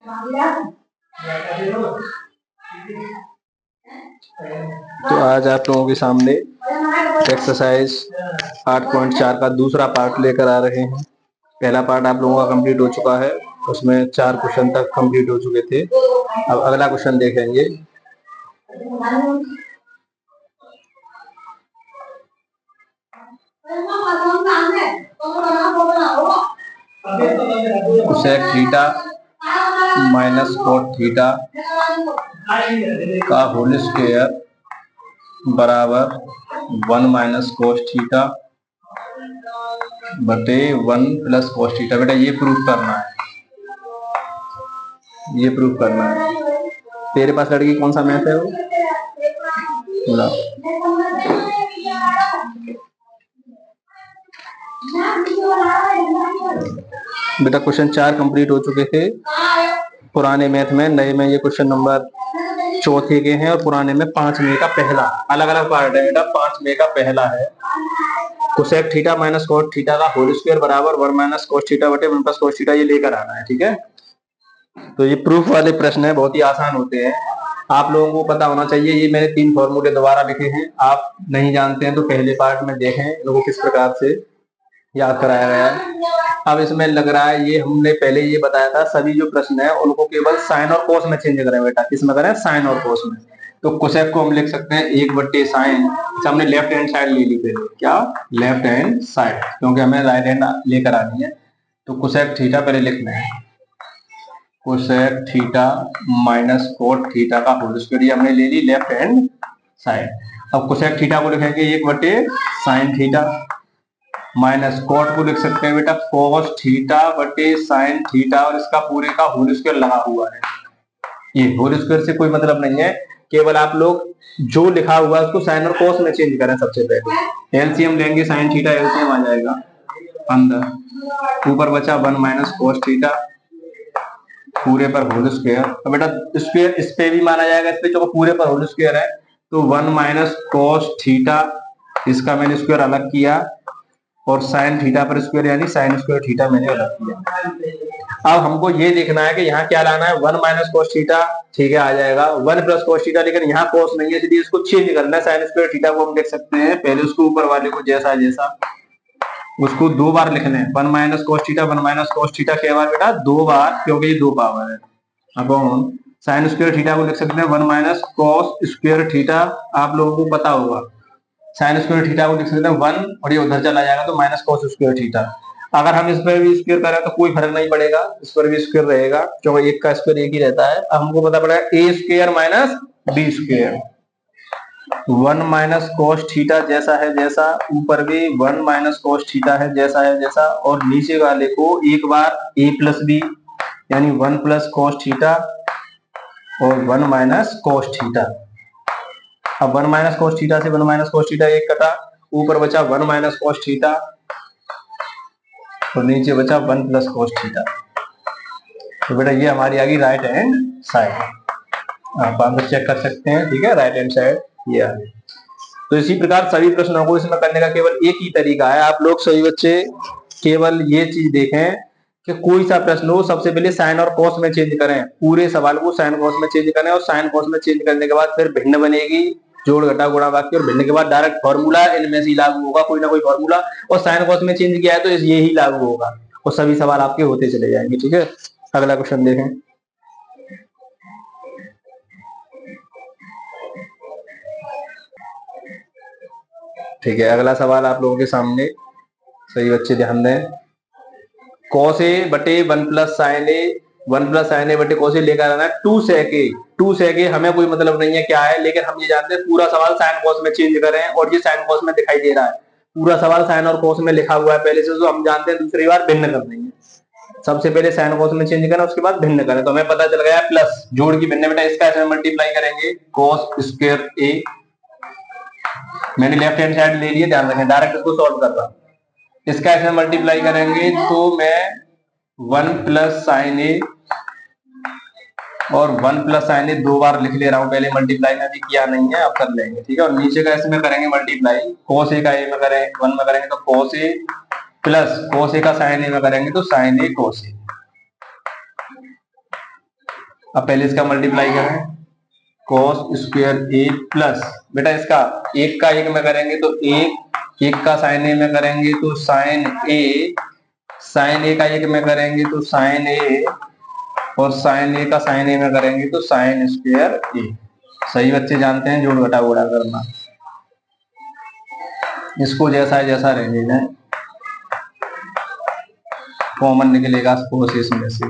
तो आज आप लोगों के सामने एक्सरसाइज 8.4 का दूसरा पार्ट लेकर आ रहे हैं। पहला पार्ट आप लोगों का कंप्लीट हो चुका है, उसमें 4 क्वेश्चन तक कंप्लीट हो चुके थे। अब अगला क्वेश्चन देखेंगे। Cosec theta minus cot theta का होल स्क्वायर बराबर 1 माइनस कोस थीटा बटे 1 प्लस कोस थीटा। बेटा ये प्रूफ करना है, ये प्रूफ करना है। तेरे पास लड़की कौन सा मैथ है वो? बेटा क्वेश्चन 4 कंप्लीट हो चुके थे पुराने मैथ में। नए में ये क्वेश्चन नंबर चौथे के हैं और पुराने में 5 में का पहला। अलग अलग पार्ट है बेटा, 5 में का पहला है। Cosec theta minus cos theta का होल स्क्वायर बराबर 1 माइनस कोस थीटा बटे 1 प्लस कोस थीटा, ये लेकर आना है। ठीक है, तो ये प्रूफ वाले प्रश्न है, बहुत ही आसान होते हैं, आप लोगों को पता होना चाहिए। ये मैंने 3 फॉर्मूले दोबारा लिखे हैं, आप नहीं जानते हैं तो पहले पार्ट में देखें इनको किस प्रकार से याद कराया गया है। अब इसमें लग रहा है, ये हमने पहले ये बताया था, सभी जो प्रश्न है उनको केवल साइन और कोस में चेंज करें बेटा। किसमें करें? साइन और कोस में। तो कोसेक को हम लिख सकते हैं 1 बट्टे साइन, हमने लेफ्ट हैंड साइड ले ली पहले। क्या? लेफ्ट हैंड साइड, क्योंकि हमें राइट हैंड लेकर आनी है। तो कोसेक थीटा पहले लिखना है, cosec theta minus cot theta का होल स्क्वायर, ये हमने ले ली लेफ्ट हैंड साइड। अब कोसेक थीटा को लिखेंगे 1 बटे साइन थीटा, माइनस कोट को लिख सकते हैं बेटा कोस थीटा बटे साइन थीटा, और इसका पूरे का होल स्क्वायर लगा हुआ है। ये होल स्क्वायर से कोई मतलब नहीं है, केवल आप लोग जो लिखा हुआ है उसको साइन और कोस में चेंज करें। सबसे पहले एलसीएम लेंगे, साइन थीटा एलसीएम आ जाएगा अंदर, ऊपर बचा 1 माइनस कोस थीटा पूरे पर होल स्क्वायर। तो बेटा स्क्वायर इस पे भी माना जाएगा, इस पे जो पूरे पर होल स्क्वायर है, तो 1 माइनस कोस थीटा, इसका मैंने स्क्वायर अलग किया, और साइन थीटा पर स्क्वायर यानी साइन स्क्वायर थीटा मैंने अलग किया। अब हमको ये देखना है कि यहाँ क्या लाना है, 1 माइनस कोस थीटा, ठीक है आ जाएगा 1 प्लस कोस थीटा, लेकिन यहाँ कोस नहीं है इसलिए इसको चेंज करना है। साइन स्क्वायर थीटा को हम देख सकते हैं, पहले उसको ऊपर वाले को जैसा जैसा उसको 2 बार लिखना है। 1 minus cos theta, 1 minus cos theta क्या बार बेटा? 2 बार, क्योंकि ये 2 पावर है। अब हम साइन स्क्वायर थीटा को लिख सकते हैं 1 माइनस कोस स्क्वायर थीटा, आप लोगों को पता होगा साइन स्क्वायर थीटा को लिख सकते हैं 1, और ये उधर चला जाएगा तो माइनस कोस स्क्वायर थीटा। अगर हम इस पर भी स्क्वायर करें तो कोई फर्क नहीं पड़ेगा, इस पर भी स्क्वायर रहेगा क्योंकि एक का स्क्वायर एक ही रहता है। अब हमको पता पड़ेगा A square minus B square, 1 minus cos theta जैसा है जैसा, ऊपर भी 1 माइनस कोस थीटा है जैसा है जैसा, और नीचे वाले को एक बार ए प्लस बी यानी 1 प्लस कोस थीटा और 1 माइनस कोस थीटा। अब 1 माइनस कोस थीटा से 1 माइनस कोस थीटा एक कटा, ऊपर बचा 1 माइनस कोस थीटा और नीचे बचा 1 प्लस कोस थीटा। तो बेटा ये हमारी आ गई राइट हैंड साइड, आप अंदर चेक कर सकते हैं। ठीक है, राइट हैंड साइड ये आ गई। तो इसी प्रकार सभी प्रश्नों को इसमें करने का केवल एक ही तरीका है। आप लोग सभी बच्चे केवल ये चीज देखें कि कोई सा प्रश्न हो सबसे पहले साइन और कोस में चेंज करें, पूरे सवाल को साइन कोस में चेंज करें, और साइन कोस में चेंज करने के बाद फिर भिन्न बनेगी, जोड़ घटा गुणा वाक्य, और भिन्न के बाद डायरेक्ट फॉर्मूला इनमें से लागू होगा, कोई ना कोई फॉर्मूला, और साइन कोस में चेंज किया है तो ये ही लागू होगा, और सभी सवाल आपके होते चले जाएंगे। ठीक है, अगला क्वेश्चन देखें। ठीक है, अगला सवाल आप लोगों के सामने, सही बच्चे ध्यान दें। कॉस ए बटे 1 प्लस साइन ए, 1 प्लस साइन ए बटे कॉस ए लेकर आना है 2 सेक ए। 2 सेक ए हमें कोई मतलब नहीं है क्या है, लेकिन हम ये जानते हैं पूरा सवाल साइन कॉस में चेंज करें, और ये साइन कॉस में दिखाई दे रहा है, पूरा सवाल साइन और कॉस में लिखा हुआ है पहले से, तो हम जानते हैं दूसरी बार भिन्न कर देंगे। सबसे पहले साइन कॉस में चेंज करें, उसके बाद भिन्न करें, तो हमें पता चल गया प्लस जोड़ की भिन्न बेटा, इसका ऐसे मल्टीप्लाई करेंगे कॉस स्क्वायर ए, मैंने लेफ्ट हैंड साइड ले लिया, ध्यान रखें डायरेक्ट इसको सॉल्व कर रहा हूं। इसका ऐसे मल्टीप्लाई करेंगे तो मैं 1 प्लस साइन ए और 1 प्लस साइन ए 2 बार लिख ले रहा हूं, पहले मल्टीप्लाई में भी किया नहीं है, अब कर लेंगे। ठीक है, और नीचे का इसमें करेंगे मल्टीप्लाई, cos ए का ए में करें 1 में करेंगे तो cos ए, प्लस cos ए का साइन ए में करेंगे तो साइन ए cos ए। अब पहले इसका मल्टीप्लाई करें, cos स्क्वायर ए प्लस, बेटा इसका एक का एक में करेंगे तो एक का साइन ए में करेंगे तो साइन ए, साइन ए का एक में करेंगे तो साइन ए, और साइन ए का साइन ए में करेंगे तो साइन स्क्वायर ए। सही बच्चे जानते हैं जोड़ घटा गुणा करना। इसको जैसा जैसा रहने दें, कॉमन निकलेगा कोशिश में से।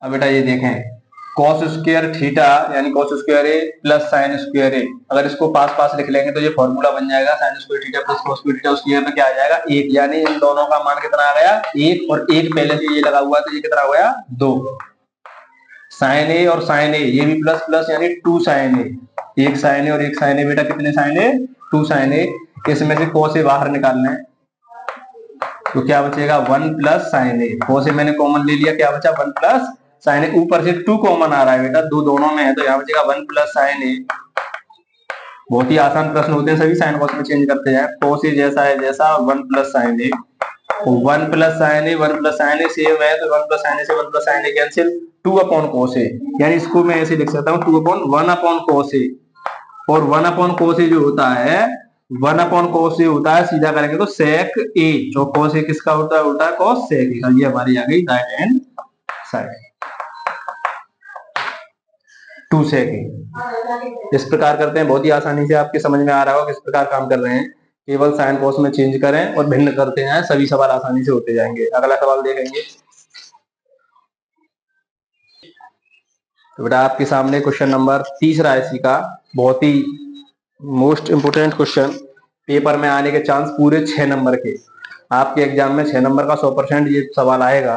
अब बेटा ये देखें, cos स्क्वायर थीटा यानी cos square A plus sign square ए, अगर इसको पास पास लिख लेंगे तो ये फॉर्मूला बन जाएगा sign square theta plus cos square theta, उसकी जगह पे क्या आ जाएगा एक, यानी इन दोनों का मान कितना आ गया एक, और एक पहले से ये लगा हुआ तो ये कितना हो गया दो। साइन ए और साइन ए ये भी प्लस प्लस यानी टू साइन ए, एक साइन ए और एक साइन ए, बेटा कितने साइन ए टू साइन ए। इसमें से cos ए बाहर निकालना है तो क्या बचेगा one plus sine A, cos ए मैंने कॉमन ले लिया, क्या बचा वन प्लस साइन ए, ऊपर से टू कॉमन आ रहा है बेटा, दो दोनों में है तो यहाँ बचेगा वन प्लस साइन ए। बहुत ही आसान प्रश्न होते हैं, सभी साइन कॉस में चेंज करते जाए। cos ए जैसा है जैसा, वन प्लस साइन ए, वन प्लस साइन ए, वन प्लस साइन ए सेम है तो वन प्लस साइन ए से वन प्लस साइन ए कैंसिल, टू अपॉन cos ए, यानी इसको मैं ऐसे लिख सकता हूँ two upon one upon cos ए, और वन अपॉन cos ए जो होता है वन अपॉन cos ए होता है, सीधा करेंगे तो sec ए, जो cos ए किसका होता है उल्टा cos sec ए का, ये हमारी आ गई right hand side two sec A. इस प्रकार करते हैं, बहुत ही आसानी से आपके समझ में आ रहा होगा किस प्रकार काम कर रहे हैं। केवल साइन कॉस में चेंज करें और भिन्न करते हैं, सभी सवाल आसानी से होते जाएंगे। अगला सवाल देखेंगे तो बेटा आपके सामने क्वेश्चन नंबर 30 राशि का, बहुत ही मोस्ट इंपोर्टेंट क्वेश्चन, पेपर में आने के चांस पूरे 6 नंबर के, आपके एग्जाम में 6 नंबर का 100% ये सवाल आएगा,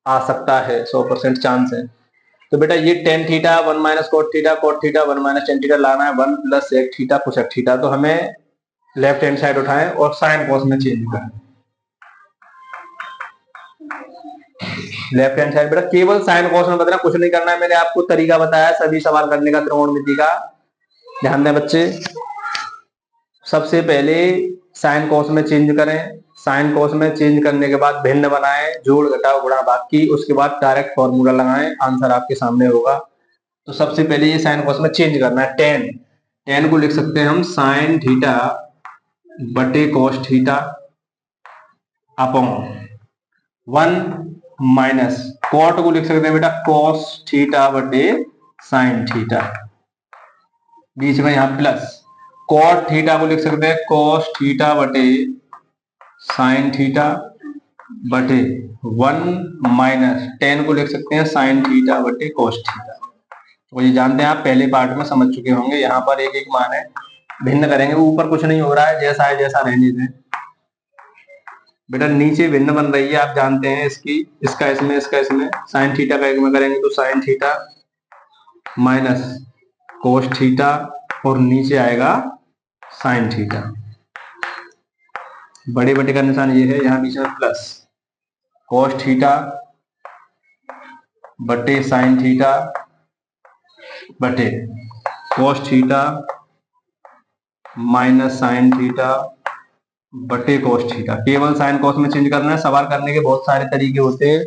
आ सकता है, 100% चांस है। तो बेटा ये tan theta one minus cot theta one minus tan theta लाना है, one plus sec theta cosec theta, तो हमें लेफ्ट हैंड साइड उठाएं और साइन कॉस में चेंज करें। लेफ्ट हैंड साइड बेटा केवल साइन कॉस में बदलना, कुछ नहीं करना है, मैंने आपको तरीका बताया सभी सवाल करने का त्रिकोणमिति का, ध्यान दें बच्चे। सबसे पहले साइन कॉस में चेंज करें, साइन कॉस में चेंज करने के बाद भिन्न बनाएं, जोड़ घटाओ गुणा बाकी, उसके बाद डायरेक्ट फॉर्मूला लगाएं, आंसर आपके सामने होगा। तो सबसे पहले ये साइन कॉस में चेंज करना है, टेन, टेन को लिख सकते हैं हम साइन थीटा बटे cos theta upon one minus cot को लिख सकते हैं बेटा कॉस थीटा बटे साइन थीटा, बीच में यहां प्लस, कॉट थीटा को लिख सकते हैं कॉस थीटा बटे साइन थीटा बटे वन माइनस टेन को लिख सकते हैं साइन थीटा बटे कॉस थीटा। तो ये जानते हैं आप, पहले पार्ट में समझ चुके होंगे। यहाँ पर एक एक मान है, भिन्न करेंगे, ऊपर कुछ नहीं हो रहा है, जैसा है जैसा रहने दें। बेटा नीचे भिन्न बन रही है, आप जानते हैं इसकी, इसका इसमें इसका इसमें, साइन थीटा का एक में करेंगे तो sign theta minus cos theta, और नीचे आएगा साइन थीटा, बड़े बटे का निशान ये है, यहाँ बीच में प्लस कोस थीटा बटे साइन थीटा बटे cos theta minus sign theta बटे कोस थीटा। केवल साइन कॉस में चेंज करना है, सवाल करने के बहुत सारे तरीके होते हैं,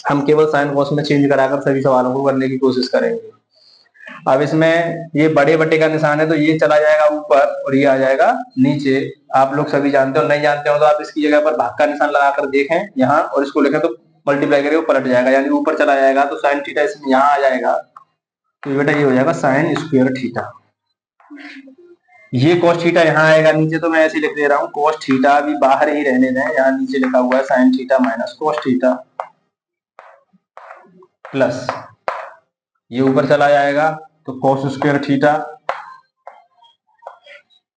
हम केवल साइन कॉस में चेंज कराकर सभी सवालों को करने की कोशिश करेंगे। अब इसमें ये बड़े बटे का निशान है तो ये चला जाएगा ऊपर और ये आ जाएगा नीचे। आप लोग सभी जानते हो, नहीं जानते हो तो आप इसकी जगह पर भाग का निशान लगाकर देखें यहाँ, और इसको लिखें तो मल्टीप्लाई करके वो पलट जाएगा, यानी ऊपर चला जाएगा तो साइन थीटा इसमें यहाँ आ जाएगा, तो बेटा ये हो जाएगा साइन स्क्वायर थीटा। ये cos थीटा यहाँ आएगा नीचे, तो मैं ऐसे लिख दे रहा हूँ cos थीटा भी बाहर ही रहने दें, यहाँ नीचे लिखा हुआ है sign theta minus cos theta plus ये ऊपर चला जाएगा तो cos स्क्वायर थीटा,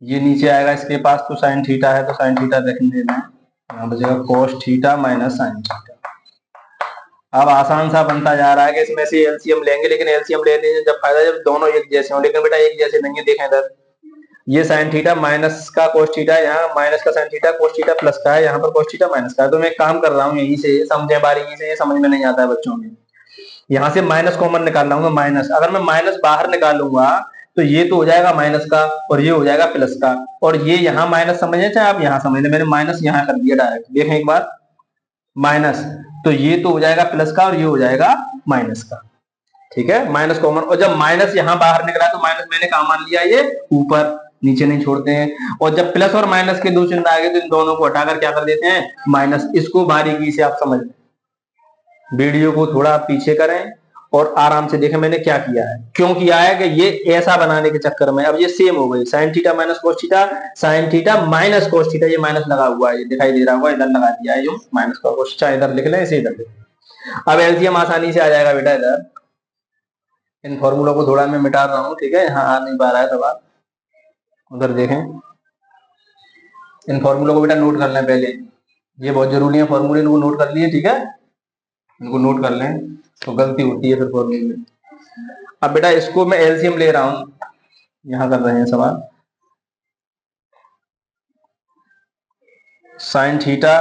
ये नीचे आएगा इसके पास तो साइन थीटा है तो साइन थीटा रखने देना है, यहाँ बचेगा cos theta minus sine theta. अब आसान सा बनता जा रहा है कि इसमें से एलसीएम लेंगे, लेकिन एलसीएम लेने से जब फायदा जब दोनों एक जैसे हो, लेकिन बेटा एक जैसे नहीं है, देखें इधर ये साइन थीटा माइनस का कोस थीटा, यहाँ माइनस का sign theta, cos theta plus का है, यहाँ पर कोस थीटा माइनस का है। तो मैं काम कर रहा हूँ यहीं से, समझे बारीकी से, ये समझ में नहीं आता है बच्चों में। यहाँ से माइनस कॉमन निकाल लाऊंगा, माइनस, अगर मैं माइनस बाहर निकालूंगा तो ये तो हो जाएगा माइनस का और ये हो जाएगा प्लस का, और ये यहाँ माइनस समझे चाहे आप यहाँ समझ लें, मैंने माइनस यहाँ कर दिया डायरेक्ट। देखें एक बार, माइनस, तो ये तो हो जाएगा प्लस का और ये हो जाएगा माइनस का। ठीक है, माइनस कॉमन, और जब माइनस यहां बाहर निकला तो माइनस मैंने कहा मान लिया ये ऊपर, नीचे नहीं छोड़ते हैं। और जब प्लस और माइनस के दो चिन्ह आ गए तो इन दोनों को हटाकर क्या कर देते हैं, माइनस। इसको बारीकी से आप समझ लें, वीडियो को थोड़ा पीछे करें और आराम से देखें मैंने क्या किया है, क्यों किया है कि ये ऐसा बनाने के चक्कर में अब ये सेम हो गई, sign theta minus cos theta, sine theta minus cos theta, ये माइनस लगा हुआ है, ये दिखाई दे रहा होगा, इधर लगा दिया है जो माइनस का कोस, चाहे इधर लिख लें इसे इधर लिख लें। अब एलसीएम आसानी से आ जाएगा बेटा इधर, इन फॉर्मूला को थोड़ा मैं मिटा रहा हूँ, ठीक है, यहाँ आ नहीं पा रहा है सवाल, उधर देखें। इन फॉर्मूला को बेटा नोट कर लें पहले, ये बहुत जरूरी है फॉर्मूले, इनको नोट कर लिए, ठीक है, इनको नोट कर लें तो गलती होती है फिर फॉर्मूले में। अब बेटा इसको मैं एलसीएम ले रहा हूं, यहां कर रहे हैं सवाल, sign theta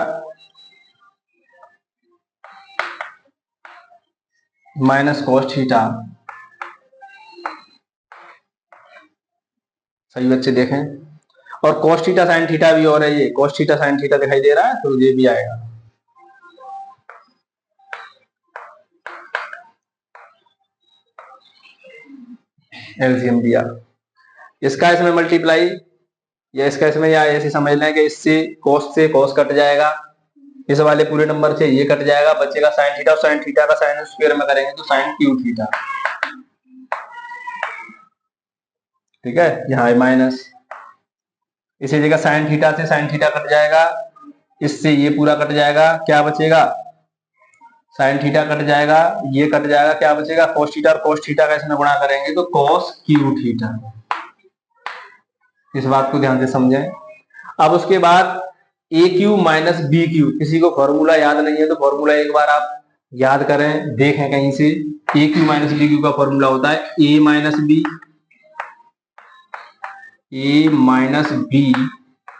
minus cos theta, सही बच्चे देखें, और कॉस थीटा साइन थीटा भी और है, ये कॉस थीटा साइन थीटा दिखाई दे रहा है तो ये भी आएगा, एलसीएम दिया, इसका इसमें मल्टीप्लाई या इसका इसमें, या ऐसे समझ लें कि इससे कॉस कट जाएगा, इस वाले पूरे नंबर से ये कट जाएगा, बचेगा साइन थीटा, और साइन थीटा का साइन स्क्वायर में करेंगे तो साइन क्यू थीटा, ठीक है, यहाँ माइनस, इसी जगह साइन थीटा से साइन थीटा कट जाएगा, इससे ये पूरा कट जाएगा, क्या बचेगा, साइन थीटा कट जाएगा, ये कट जाएगा, क्या बचेगा, कोस थीटा, और कोस थीटा का इसमें गुणा करेंगे तो कोस क्यू थीटा, इस बात को ध्यान से समझें। अब उसके बाद ए क्यू माइनस बी क्यू, किसी को फॉर्मूला याद नहीं है तो फॉर्मूला एक बार आप याद करें, देखें कहीं से, A cube minus B cube का फॉर्मूला होता है A minus B, A minus B,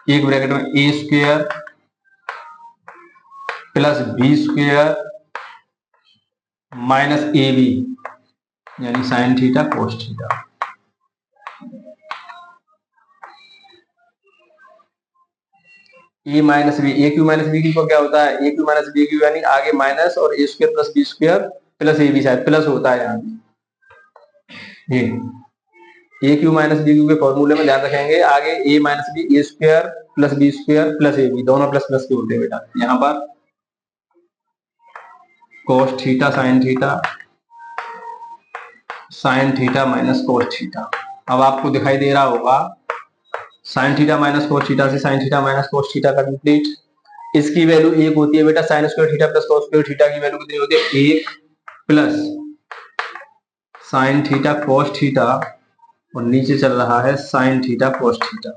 एक ब्रैकेट में A square plus B square minus A B, यानी sine theta cos theta. A minus B, A cube minus B cube का क्या होता है, A cube minus B cube, यानी आगे minus और A square plus B square plus A B, शायद plus होता है यहाँ, ये ए क्यू माइनस बी क्यू के फॉर्मूले में ध्यान रखेंगे, आगे A minus B, A square plus B square plus A B, दोनों प्लस प्लस के होते हैं बेटा। यहाँ पर cos theta sine theta minus cos theta, अब आपको दिखाई दे रहा होगा sine theta minus cos theta से sine theta minus cos theta का कंप्लीट, इसकी वैल्यू एक होती है बेटा, sine square theta plus cos square theta की वैल्यू कितनी होती है, एक plus sign theta cos theta, और नीचे चल रहा है साइन थीटा कोस थीटा।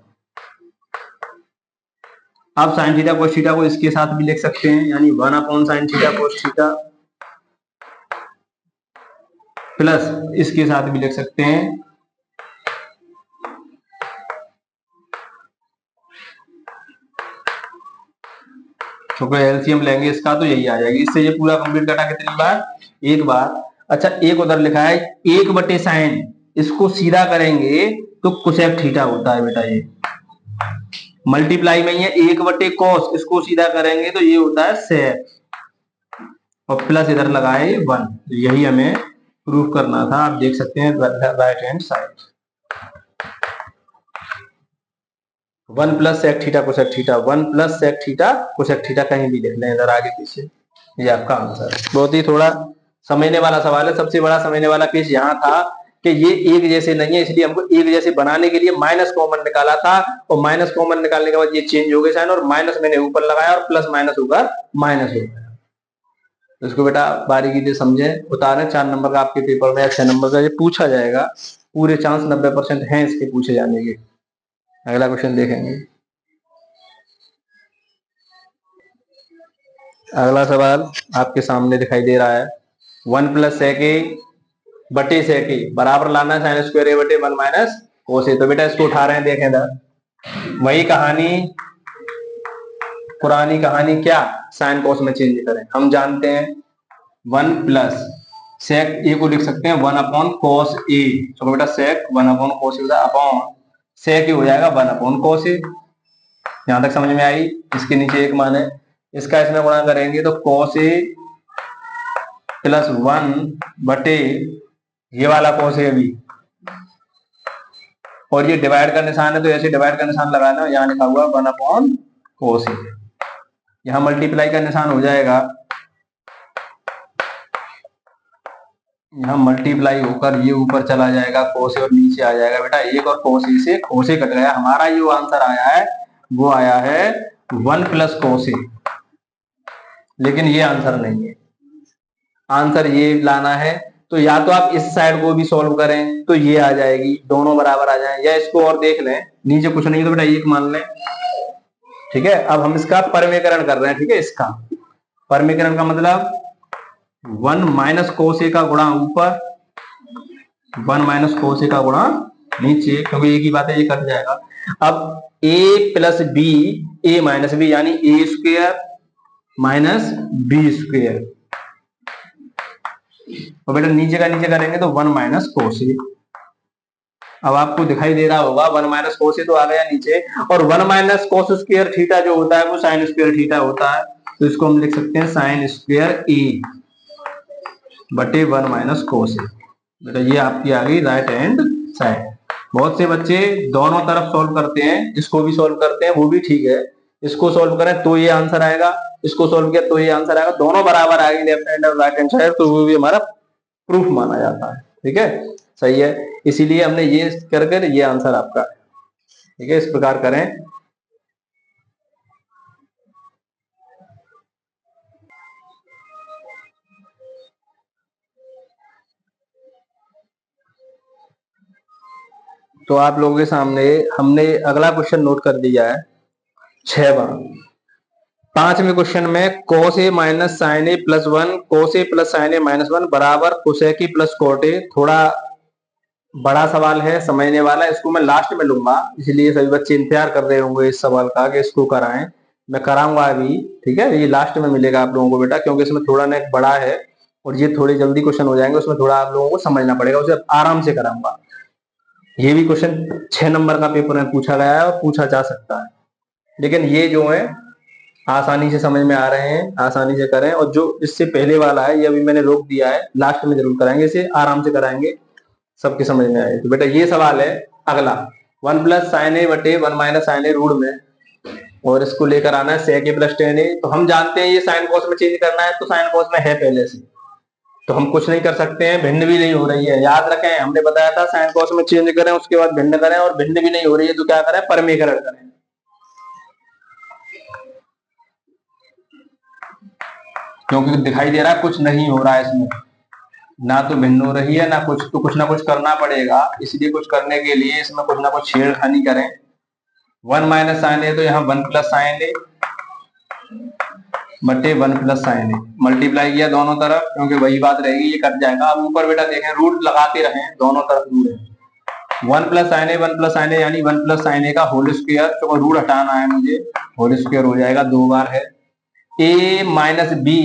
अब साइन थीटा कोस थीटा को इसके साथ भी लिख सकते हैं, यानी 1 upon sine theta cos theta, plus इसके साथ भी लिख सकते हैं क्योंकि एलसीएम लेंगे इसका तो यही आ जाएगी, इससे ये पूरा कंप्लीट करना कितनी बार, एक बार। अच्छा, एक उधर लिखा है 1/sin, इसको सीधा करेंगे तो कोसेक थीटा होता है बेटा, ये मल्टीप्लाई में ही है, 1/cos, इसको सीधा करेंगे तो ये होता है सेक, और प्लस इधर लगाए 1, यही हमें प्रूफ करना था। आप देख सकते हैं right hand side, 1 plus sec theta cosec theta, 1 plus sec theta cosec theta, कहीं भी लिख लें इधर आगे पीछे, ये आपका आंसर है। बहुत ही थोड़ा समझने वाला सवाल है, सबसे बड़ा समझने वाला केस यहाँ था कि ये एक जैसे नहीं है, इसलिए हमको एक जैसे बनाने के लिए माइनस कॉमन निकाला था, और माइनस कॉमन निकालने के बाद ये चेंज हो गए साइन, और माइनस मैंने ऊपर लगाया और प्लस माइनस होकर माइनस हो गया। तो इसको बेटा बारीकी से समझे, उतारे, 4 नंबर का आपके पेपर में या 6 नंबर का ये पूछा जाएगा, पूरे चांस 90% हैं इसके पूछे जाने के। अगला क्वेश्चन देखेंगे। अगला सवाल आपके सामने दिखाई दे रहा है, 1 प्लस सेक ए बटे सेक ए बराबर लाना साइन स्क्वायर ए बटे 1 माइनस कोस ए। तो बेटा इसको उठा रहे हैं, देखें इधर वही कहानी, पुरानी कहानी, क्या साइन कोस में चेंज करें। हम जानते हैं 1 प्लस सेक ए को लिख सकते हैं 1 अपॉन कोस ए, तो बेटा सेक 1 अपॉन कोस ए अपॉन सेक ए हो जाएगा 1 अपॉन कोस ए। यहां तक समझ में आई, इसके नीचे एक मान है, इसका इसमें गुणा करेंगे तो cos a प्लस 1 बटे ये वाला cos a भी, और ये डिवाइड का निशान है तो ऐसे डिवाइड का निशान लगाना, यहाँ लिखा हुआ 1/cos a, यहाँ मल्टीप्लाई का निशान हो जाएगा, यहाँ मल्टीप्लाई होकर ये ऊपर चला जाएगा cos a और नीचे आ जाएगा बेटा 1, और cos a से cos a कट गया। हमारा जो आंसर आया है वो आया है 1 प्लस cos a, लेकिन ये आंसर नहीं है, आंसर ये लाना है। तो या तो आप इस साइड को भी सॉल्व करें तो ये आ जाएगी, दोनों बराबर आ जाए, या इसको और देख लें, नीचे कुछ नहीं तो बेटा 1 मान लें, ठीक है। अब हम इसका परमीकरण कर रहे हैं, ठीक है। इसका परमीकरण का मतलब 1 माइनस cos a का गुणा ऊपर, 1 माइनस cos a का गुणा नीचे, क्योंकि एक ही बात है, ये कट जाएगा। अब a plus B, a minus B, यानी a square minus B square, और बेटा नीचे का नीचे करेंगे तो 1 माइनस cos a। अब आपको दिखाई दे रहा होगा 1 माइनस cos a तो आ गया नीचे, और 1 माइनस cos स्क्वायर थीटा जो होता है वो साइन स्क्वायर थीटा होता है, तो इसको हम लिख सकते हैं साइन स्क्वायर a बटे 1 माइनस cos a। बेटा ये आपकी आ गई राइट हैंड साइड। बहुत से बच्चे दोनों तरफ सॉल्व करते हैं, इसको भी सॉल्व करते हैं, वो भी ठीक है, इसको सॉल्व करें तो ये आंसर आएगा, इसको सॉल्व किया तो ये आंसर आएगा, दोनों बराबर आएंगे लेफ्ट हैंड और राइट हैंड साइड, तो वो भी हमारा प्रूफ माना जाता है, ठीक है, सही है। इसीलिए हमने ये कर ये आंसर आपका है, ठीक है। इस प्रकार करें। तो आप लोगों के सामने हमने अगला क्वेश्चन नोट कर दिया है 6वां। 5वें क्वेश्चन में cos a minus sine A plus 1 cos a plus sine A minus 1 बराबर cosec प्लस cot a। थोड़ा बड़ा सवाल है, समझने वाला, इसको मैं लास्ट में लूंगा, इसलिए सभी बच्चे इंतजार कर रहे होंगे इस सवाल का कि इसको कराएं, मैं कराऊंगा अभी, ठीक है। ये लास्ट में मिलेगा आप लोगों को बेटा, क्योंकि इसमें थोड़ा नेक बड़ा है और ये थोड़ी जल्दी क्वेश्चन हो जाएंगे, उसमें थोड़ा आप लोगों को समझना पड़ेगा, उसे आराम से कराऊंगा। ये भी क्वेश्चन 6 नंबर का पेपर में पूछा गया है और पूछा जा सकता है, लेकिन ये जो है आसानी से समझ में आ रहे हैं, आसानी से करें। और जो इससे पहले वाला है ये अभी मैंने रोक दिया है, लास्ट में जरूर कराएंगे, इसे आराम से कराएंगे, सबके समझ में आए। तो बेटा ये सवाल है अगला, 1 प्लस साइन ए बटे 1 माइनस साइन ए रूट में, और इसको लेकर आना है sec a plus tan a। तो हम जानते हैं ये साइन कॉस में चेंज करना है, तो साइन कॉस में है पहले से, तो हम कुछ नहीं कर सकते हैं, भिन्न भी नहीं हो रही है, याद रखें हमने बताया था साइन कॉस में चेंज करें उसके बाद भिन्न करें, और भिन्न भी नहीं हो रही है तो क्या करें, परमीकरण करें। क्योंकि दिखाई दे रहा है कुछ नहीं हो रहा है इसमें, ना तो भिन्न हो रही है ना कुछ, तो कुछ ना कुछ करना पड़ेगा, इसलिए कुछ करने के लिए इसमें कुछ ना कुछ छेड़खानी करें। 1 माइनस साइन ए, तो यहाँ 1 प्लस साइन ए बटे 1 प्लस साइन ए, मल्टीप्लाई किया दोनों तरफ, क्योंकि वही बात रहेगी, ये कट जाएगा। अब ऊपर बेटा देखें रूट लगाते रहें, दोनों तरफ रूट है, 1 प्लस साइन ए 1 प्लस साइन ए, यानी 1 प्लस साइन ए का होल स्क्वायर, तो रूट हटाना है मुझे, होल स्क्वायर हो जाएगा, 2 बार है, a माइनस बी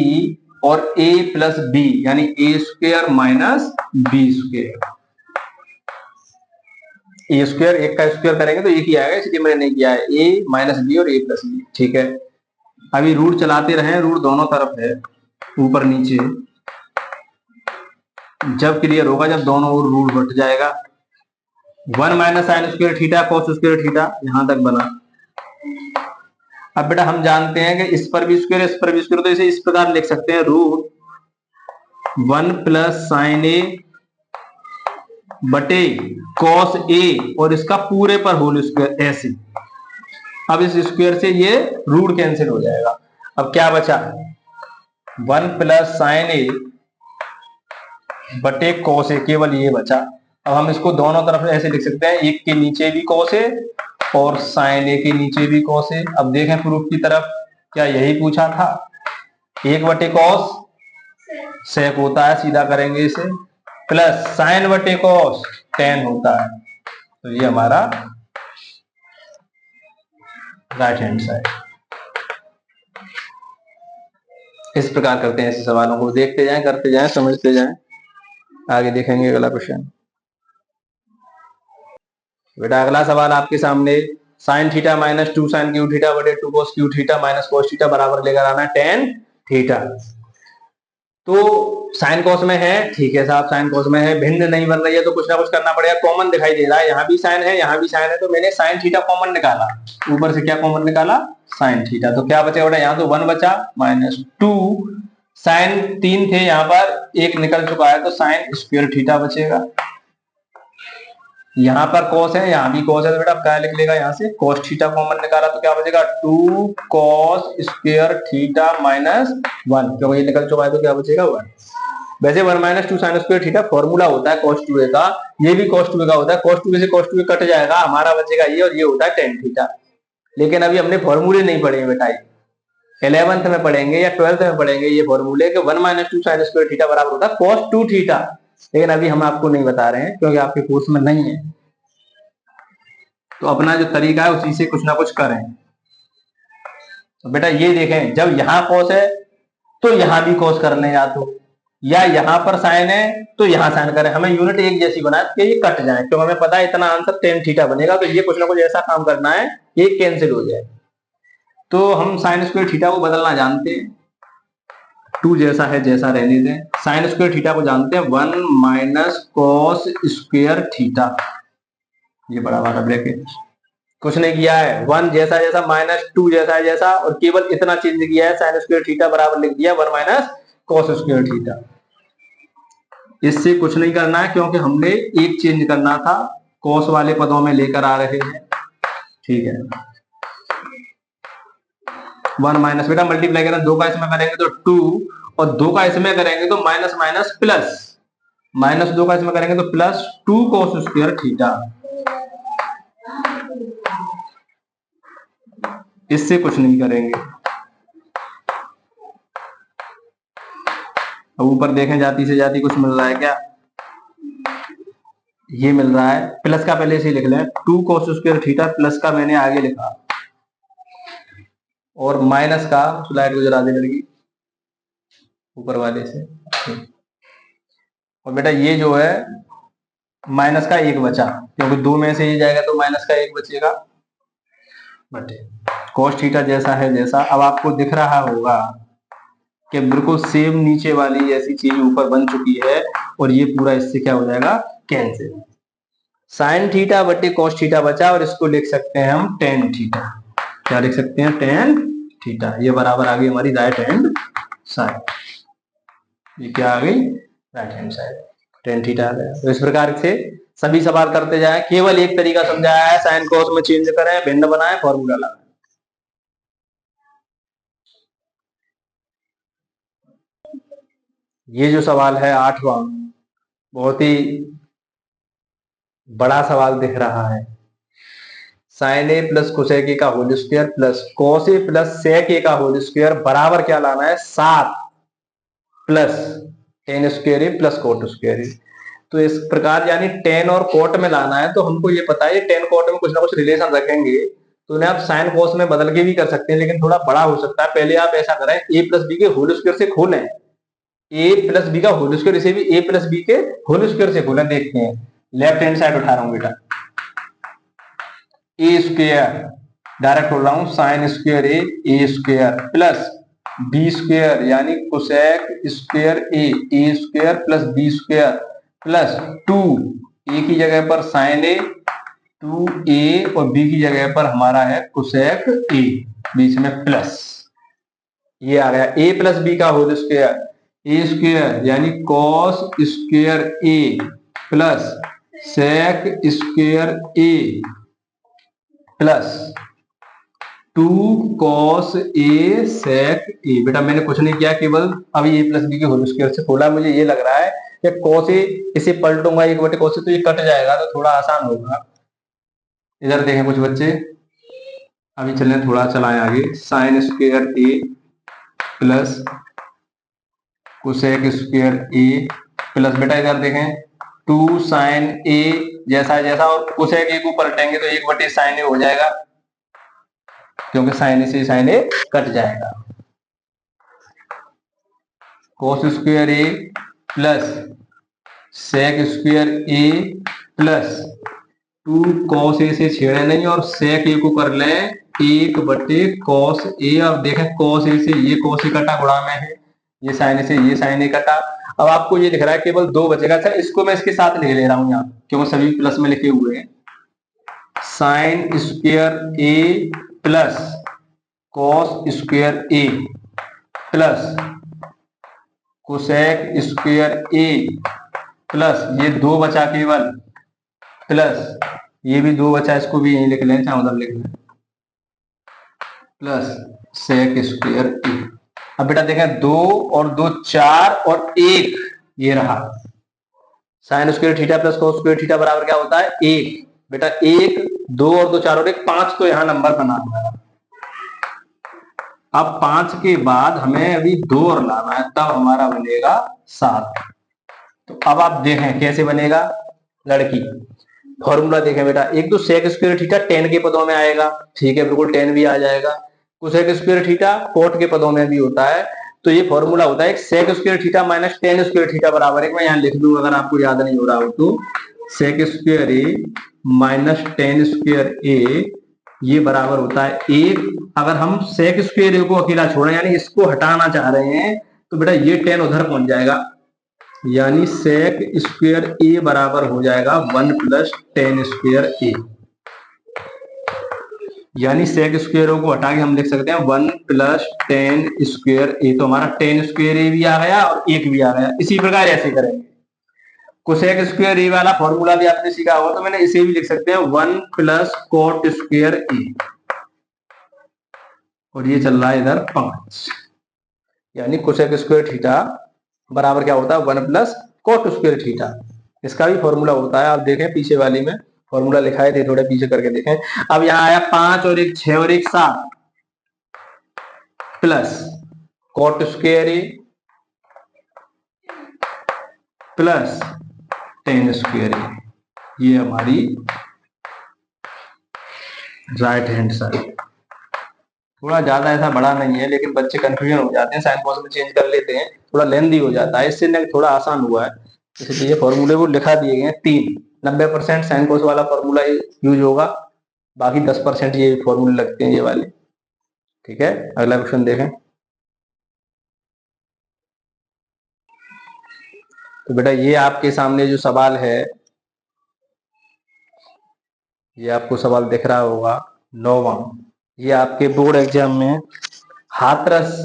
और a प्लस बी, यानी a square minus B square, A square एक का स्क्वायर करेंगे तो एक ही आएगा, इसलिए मैंने नहीं किया है, a माइनस बी और a प्लस बी, ठीक है। अभी रूट चलाते रहें, रूट दोनों तरफ है, ऊपर नीचे, जब क्लियर होगा जब दोनों ओर रूट हट जाएगा। 1 minus sine square theta cos square theta, यहां तक बना। अब बेटा हम जानते हैं कि इस पर भी स्क्वायर, इस पर भी स्क्वायर, तो इसे इस प्रकार लिख सकते हैं, रूट 1 प्लस साइन ए बटे कॉस ए और इसका पूरे पर होल स्क्वायर, ऐसे। अब इस स्क्वायर से ये रूट कैंसिल हो जाएगा, अब क्या बचा, 1 प्लस साइन ए बटे कॉस ए, केवल ये बचा। अब हम इसको दोनों तरफ ऐसे लिख सकते हैं, एक के नीचे भी कॉस ए और साइन ए के नीचे भी कॉस ए। अब देखें प्रूफ की तरफ, क्या यही पूछा था, 1 बटे कॉस सेक होता है, सीधा करेंगे इसे, प्लस साइन बटे कॉस टेन होता है, तो ये हमारा राइट हैंड साइड। इस प्रकार करते हैं ऐसे सवालों को, देखते जाएं, करते जाएं, समझते जाएं, आगे देखेंगे अगला क्वेश्चन। बेटा अगला सवाल आपके सामने sine theta minus 2 sine cube theta बटे 2 cos cube theta minus cos theta बराबर लेकर आना tan थीटा। तो साइन कॉस में है, ठीक है साहब, साइन कॉस में है, भिन्न नहीं बन रही है तो कुछ ना कुछ करना पड़ेगा। कॉमन दिखाई दे रहा है, यहाँ भी साइन है, यहाँ भी साइन है, तो मैंने साइन थीटा कॉमन निकाला, ऊपर से क्या कॉमन निकाला, साइन थीटा। तो क्या बचेगा बेटा, यहाँ तो 1 बचा माइनस 2, साइन 3 थे, यहाँ पर एक निकल चुका है तो साइन स्क्वायर थीटा बचेगा। यहाँ पर कॉस है, यहाँ भी कॉस है, तो बेटा क्या लिख लेगा, यहाँ से कॉस थीटा कॉमन निकाला तो क्या बचेगा 2 cos स्क्वायर थीटा माइनस 1, क्योंकि ये निकल चुका है तो क्या बचेगा 1। वैसे 1 minus 2 sign square theta formula होता है cos 2a का, ये भी cos 2a का होता है, cos 2a से cos 2a कट जाएगा, हमारा बचेगा ये, और ये होता है tan थीटा। लेकिन अभी हमने फॉर्मूले नहीं पढ़े बेटा, 11th में पढ़ेंगे या 12th में पढ़ेंगे ये फॉर्मूले कि 1 माइनस 2 साइन स्क्वायर थीटा बराबर होता है cos 2 थीटा, लेकिन अभी हम आपको नहीं बता रहे हैं क्योंकि आपके कोर्स में नहीं है। तो अपना जो तरीका है उसी से कुछ ना कुछ करें। तो बेटा ये देखें, जब यहाँ cos है तो यहाँ भी cos कर लें, या तो या यहाँ पर साइन है तो यहाँ साइन करें, हमें यूनिट एक जैसी बना कि ये कट जाए, क्योंकि हमें पता है इतना आंसर tan थीटा बनेगा, तो ये कुछ ना कुछ ऐसा काम करना है ये कैंसिल हो जाए। तो हम साइन स्क्वायर थीटा को बदलना जानते हैं, 2 जैसा है जैसा रहने दें, साइन स्क्वायर थीटा को जानते हैं 1 माइनस cos स्क्वायर थीटा, ये बड़ा वाला ब्रैकेट, कुछ नहीं किया है, 1 जैसा जैसा माइनस 2 जैसा है जैसा, और केवल इतना चेंज किया है, साइन स्क्वायर थीटा बराबर लिख दिया 1 माइनस cos स्क्वायर थीटा। इससे कुछ नहीं करना है क्योंकि हमने एक चेंज करना था, cos वाले पदों में लेकर आ रहे हैं, ठीक है। 1 माइनस, बेटा मल्टीप्लाई करें, 2 का इसमें करेंगे तो 2, और 2 का इसमें करेंगे तो माइनस माइनस प्लस, माइनस 2 का इसमें करेंगे तो प्लस 2 cos स्क्वायर थीटा। इससे कुछ नहीं करेंगे। अब ऊपर देखें, जाती से जाती कुछ मिल रहा है क्या, ये मिल रहा है, प्लस का पहले से लिख लें, 2 cos स्क्वायर थीटा, प्लस का मैंने आगे लिखा, और माइनस का स्लाइड को जरा दे लड़की ऊपर वाले से, और बेटा ये जो है माइनस का 1 बचा, क्योंकि 2 में से ये जाएगा तो माइनस का 1 बचेगा, बटे cos थीटा जैसा है जैसा। अब आपको दिख रहा होगा कि बिल्कुल सेम नीचे वाली ऐसी चीज ऊपर बन चुकी है, और ये पूरा इससे क्या हो जाएगा, कैंसिल। साइन थीटा बटे cos थीटा बचा, और इसको लिख सकते हैं हम tan थीटा, क्या लिख सकते हैं, tan थीटा, ये बराबर आ गई हमारी राइट हैंड साइड, ये क्या आ गई, right hand side, tan theta आ गया। तो इस प्रकार से सभी सवाल करते जाए, केवल एक तरीका समझाया है, साइन कॉस में चेंज करें, भिन्न बनाए, फॉर्मूला लगाएं। ये जो सवाल है 8वां, बहुत ही बड़ा सवाल दिख रहा है, sine A plus cosec A का whole square plus cos A plus sec A का होल स्क्वायर बराबर क्या लाना है, 7 plus tan square A plus cot square A. तो इस प्रकार यानी टेन और कोट में लाना है, तो हमको ये पता है टेन कोट में कुछ ना कुछ रिलेशन रखेंगे, तो उन्हें आप साइन कॉस में बदल के भी कर सकते हैं, लेकिन थोड़ा बड़ा हो सकता है। पहले आप ऐसा करें, ए प्लस बी के होल स्क्वायर से खोलें, ए प्लस बी का होल स्क्वायर, इसे भी ए प्लस बी के होल स्क्वायर से खोलें, देखते हैं। लेफ्ट हैंड साइड उठा रहा हूं बेटा, ए स्क्वायर डायरेक्ट खोल रहा हूं, sine square A square plus B square यानी cosec square A square plus B square plus 2, A की जगह पर साइन ए 2a, और बी की जगह पर हमारा है कोसेक ए, बीच में प्लस, ये आ गया a प्लस बी का होल स्क्वायर, ए स्क्वायर यानी cos square A plus sec square A plus 2 cos a sec a। बेटा मैंने कुछ नहीं किया, केवल अभी a प्लस बी के होल स्क्वायर से खोला। मुझे ये लग रहा है कि cos a, इसे पलटूंगा 1 बटे cos a तो ये कट जाएगा, तो थोड़ा आसान होगा। इधर देखें कुछ बच्चे, अभी चलें थोड़ा चलाएं आगे, sine square a plus cosec square a plus, बेटा इधर देखें 2 साइन a जैसा जैसा, और कोसेक a को पलटेंगे तो 1 बटे साइन a हो जाएगा, क्योंकि साइन ए से साइन ए कट जाएगा। Cos square A plus sec square A plus 2 cos ए से छेड़े नहीं और sec ए को कर लें 1/cos ए। अब देखें cos ए से ये cos ए कटा, गुणा में है, ये sin ए से ये sin ए कटा। अब आपको ये दिख रहा है केवल 2 बचेगा। अच्छा, इसको मैं इसके साथ लिख ले रहा हूं यहाँ, क्योंकि सभी प्लस में लिखे हुए हैं। sin square A plus cos square A plus cosec square A plus ये 2 बचा केवल, प्लस ये भी 2 बचा, इसको भी यहीं लिख लें, चाहे उधर लिख लें, प्लस सेक स्क्वायर ए। अब बेटा देखें 2 और 2 4 और 1 ये रहा। Sign square theta plus cos square theta बराबर क्या होता है? 1। बेटा 1 2 और 2 4 और 1 5 तो यहां नंबर बना हुआ है। अब 5 के बाद हमें अभी 2 और लाना है, तब हमारा बनेगा 7। तो अब आप देखें कैसे बनेगा लड़की। फॉर्मूला देखें बेटा, एक तो सेक स्क्वायर थीटा tan के पदों में आएगा, ठीक है, बिल्कुल tan भी आ जाएगा। कोसेक स्क्वायर थीटा cot के पदों में भी होता है। तो ये फॉर्मूला होता है sec square theta minus tan square theta बराबर है, मैं यहाँ लिख दूं अगर आपको याद नहीं हो रहा हो तो, सेक square A minus tan square ए ये बराबर होता है 1। अगर हम सेक स्क्वायर ए को अकेला छोड़ें, यानी इसको हटाना चाह रहे हैं, तो बेटा ये tan उधर पहुंच जाएगा, यानी सेक स्क्वायर ए बराबर हो जाएगा 1 प्लस tan स्क्वायर ए। यानी सेक स्क्वायर को हटा के हम लिख सकते हैं 1 प्लस tan स्क्वायर ए। तो हमारा tan स्क्वायर ए भी आ गया और 1 भी आ गया। इसी प्रकार ऐसे करेंगे। कोसेक स्क्वायर ए वाला फॉर्मूला भी आपने सीखा होगा, तो मैंने इसे भी लिख सकते हैं 1 प्लस cot स्क्वायर ए, और ये चल रहा है इधर 5, यानी कोसेक स्क्वायर थीटा बराबर क्या होता है? 1 प्लस cot स्क्वायर थीटा। इसका भी फॉर्मूला होता है, आप देखें पीछे वाली में फॉर्मूला लिखाए थे, थोड़े पीछे करके देखें। अब यहाँ आया 5 और 1 6 और 1 7 plus cot square A plus tan square ए, ये हमारी राइट हैंड साइड। थोड़ा ज्यादा ऐसा बड़ा नहीं है, लेकिन बच्चे कंफ्यूजन हो जाते हैं, साइन कॉस में चेंज कर लेते हैं, थोड़ा लेंदी हो जाता है। इससे थोड़ा आसान हुआ है, इसलिए फॉर्मूले वो लिखा दिए गए हैं 3। 90% साइन कॉस वाला फॉर्मूला यूज होगा, बाकी 10% ये फॉर्मूले लगते हैं ये वाले। ठीक है, अगला क्वेश्चन देखें। तो बेटा ये आपके सामने जो सवाल है, ये आपको सवाल दिख रहा होगा 9वां। ये आपके बोर्ड एग्जाम में हाथरस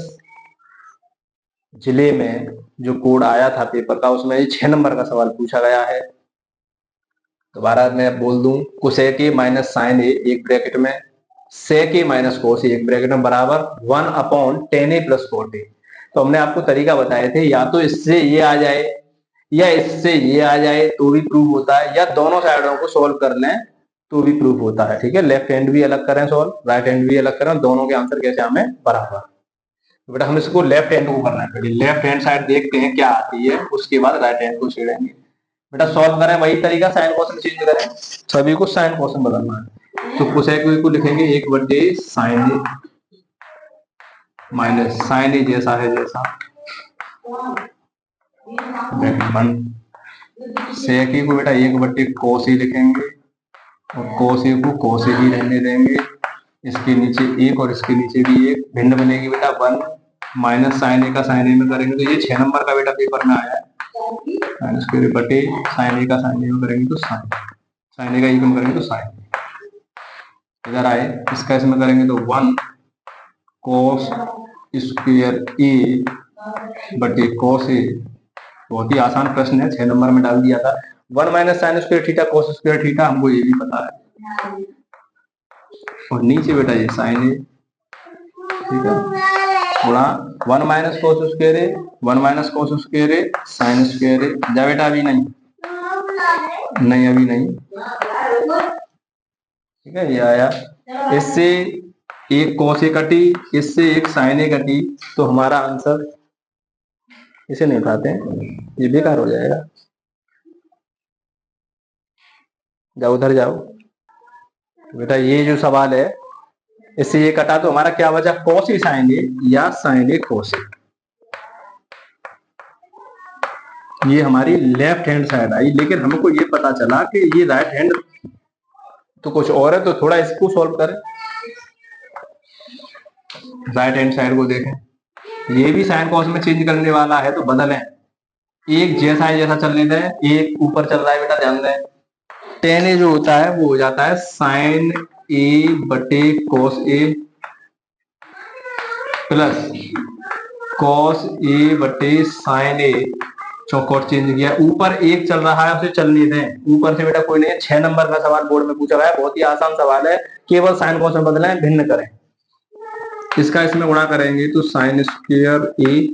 जिले में जो कोड आया था पेपर का, उसमें ये 6 नंबर का सवाल पूछा गया है। दोबारा मैं बोल दूं, कोसेक ए माइनस साइन ए एक ब्रैकेट में, सेक ए माइनस कोस ए एक ब्रैकेट में बराबर 1/tan ए प्लस cot ए। तो हमने आपको तरीका बताए थे, या तो इससे ये आ जाए या इससे ये आ जाए तो भी प्रूव होता है, या दोनों साइडों को सोल्व कर लें तो भी प्रूव होता है। ठीक है, लेफ्ट हैंड भी अलग करें सॉल्व, राइट हैंड भी अलग करें, दोनों के आंसर कैसे हमें बराबर। तो बेटा हम इसको लेफ्ट हैंड को करना है, लेफ्ट हैंड साइड देखते हैं क्या आती है, उसके बाद राइट हैंड को छेड़ेंगे। बेटा सॉल्व करें वही तरीका, साइन कोसाइन चेंज करें, सभी को साइन कोसाइन बदलना है। तो कोसेक को लिखेंगे 1/sin ए माइनस साइन ए जैसा है जैसा, सेक ए को बेटा 1/cos ए लिखेंगे, और cos ए को cos ए ही रहने देंगे, इसके नीचे 1 और इसके नीचे भी 1, भिन्न बनेगी बेटा 1 माइनस साइन ए का साइन ए में करेंगे तो ये 6 नंबर का बेटा पेपर में आया है, साइन स्क्वायर बटे साइन ए का साइन ए में करेंगे तो साइन ए का इक्वल करेंगे तो साइन, इधर आए इसका इसमें करेंगे तो 1 cos स्क्वायर ए बटे cos ए। बहुत ही आसान प्रश्न है, 6 नंबर में डाल दिया था। 1 minus sine square theta cos square theta हमको ये भी पता है, और नीचे बेटा ये साइन ए, ठीक है, गुणा 1 माइनस cos स्क्वायर ए 1 माइनस cos स्क्वायर ए साइन स्क्वायर ए। जा बेटा अभी नहीं, अभी नहीं, ठीक है, ये आया, इससे एक cos ए कटी, इससे एक साइन ए कटी, तो हमारा आंसर, इसे नहीं उठाते हैं, ये बेकार हो जाएगा, जाओ उधर जाओ। बेटा ये जो सवाल है, इससे ये कटा तो हमारा क्या बचा? cos ए साइन ए या साइन ए cos ए। ये हमारी लेफ्ट हैंड साइड आई, लेकिन हमको ये पता चला कि ये राइट हैंड तो कुछ और है, तो थोड़ा इसको सॉल्व करें। राइट हैंड साइड को देखें, ये भी साइन कॉस में चेंज करने वाला है, तो बदलें। एक जैसा है जैसा चलने दें, एक ऊपर चल रहा है बेटा, ध्यान दें। टेन ए जो होता है वो हो जाता है साइन ए बटे कॉस ए प्लस कॉस ए बटे साइन ए। चौकोट चेंज किया, ऊपर एक चल रहा है उसे चलने दें। ऊपर से बेटा कोई नहीं है, 6 नंबर का सवाल बोर्ड में पूछा गया है, बहुत ही आसान सवाल है। केवल साइन कॉस में बदलें, भिन्न करें। इसका इसमें गुणा करेंगे तो साइन स्क्वायर ए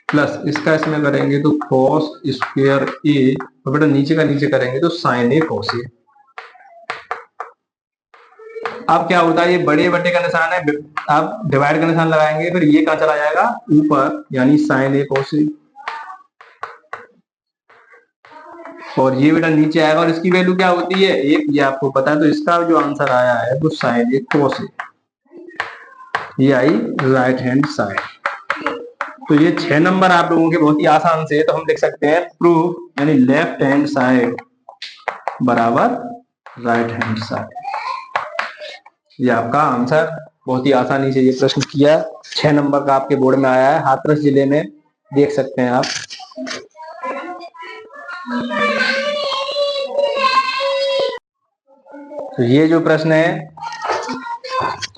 प्लस इसका इसमें करेंगे तो कॉस स्क्वायर ए, और बेटा नीचे का नीचे करेंगे तो साइन ए कॉस ए। अब क्या होता है, ये बड़े बटे का निशान है, आप डिवाइड का निशान लगाएंगे, फिर ये कहां चला जाएगा ऊपर, यानी साइन ए कॉस ए, और ये बेटा नीचे आएगा। और इसकी वैल्यू क्या होती है, एक, ये आपको पता है। तो इसका जो आंसर आया है वो साइन ए कॉस ए, ये आई राइट हैंड साइड। तो ये 6 नंबर आप लोगों के बहुत ही आसान से, तो हम लिख सकते हैं प्रूफ, यानी लेफ्ट हैंड साइड बराबर राइट हैंड साइड। ये आपका आंसर, बहुत ही आसानी से ये प्रश्न किया, 6 नंबर का आपके बोर्ड में आया है, हाथरस जिले में, देख सकते हैं आप। तो ये जो प्रश्न है,